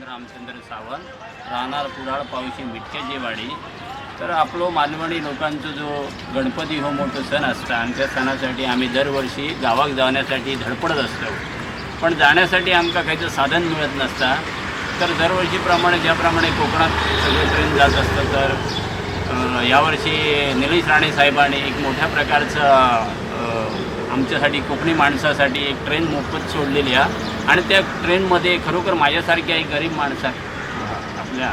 रामचंद्र सावंत राहणार कुडाळ पावशी मिटक्याची वाडी। तर आपलो मालवणी लोकांचा जो गणपती हो मोठो सण असता आणि त्या सणासाठी आम्ही दरवर्षी गावाक जाण्यासाठी धडपडत असतो, पण जाण्यासाठी आमका काहीचं साधन मिळत नसता। तर दरवर्षीप्रमाणे ज्याप्रमाणे कोकणात सगळे ट्रेन जात असतं, तर यावर्षी निलेश राणे साहेबांनी एक मोठ्या प्रकारचं आमच्यासाठी कोकणी माणसासाठी एक ट्रेन मोफत सोडलेली आहे। आणि त्या ट्रेनमध्ये खरोखर माझ्यासारख्या एक गरीब माणसाक आपल्या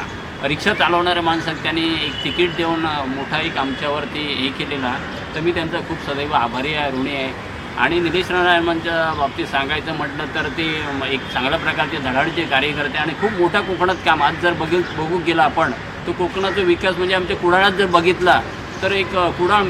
रिक्षा चालवणाऱ्या माणसाक त्यांनी एक तिकीट देऊन मोठा एक आमच्यावरती हे केलेला, तर मी त्यांचा खूप सदैव आभारी आहे, ऋणी आहे। आणि निलेश राणांच्या बाबतीत सांगायचं म्हटलं तर ते एक चांगल्या प्रकारचे धडाडीचे कार्यकर्ते आणि खूप मोठा कोकणात काम। आज जर बघू गेला आपण तो कोकणाचा विकास म्हणजे आमच्या कुडाळात जर बघितला तर एक कुडाळ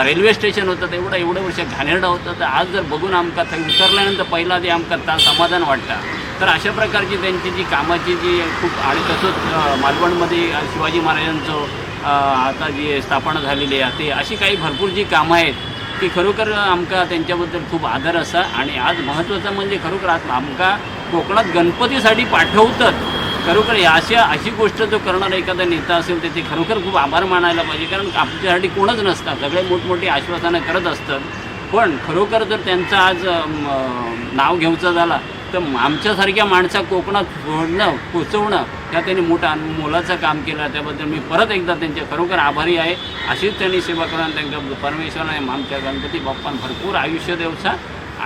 रेल्वे स्टेशन होतं एवढं वर्ष घाणेरडं होतं, तर आज जर बघून आमका उतरल्यानंतर पहिला ते आमका समाधान वाटतं। तर अशा प्रकारची त्यांची जी कामाची जी खूप आणि तसंच मालवणमध्ये शिवाजी महाराजांचं आता जी स्थापना झालेली आहे ते अशी काही भरपूर जी कामं आहेत की खरोखर आमका त्यांच्याबद्दल खूप आदर असा। आणि आज महत्त्वाचं म्हणजे खरोखर आज आमका कोकणात गणपतीसाठी पाठवतात। खरोखर अशी गोष्ट जो करणारा एखादा नेता असेल त्याचे खरोखर खूप आभार मानायला पाहिजे, कारण आमच्यासाठी कोणच नसतात, सगळे मोठमोठी आश्वासनं करत असतात। पण खरोखर जर त्यांचं आज नाव घ्यायचं झालं तर आमच्यासारख्या माणसा कोकणात पोचवणं त्या त्यांनी मोठा मोलाचं काम केलं। त्याबद्दल मी परत एकदा त्यांचे खरोखर आभारी आहे। अशीच त्यांनी सेवा करून त्यांना परमेश्वराने आमच्या गणपती बाप्पांना भरपूर आयुष्य देवचा।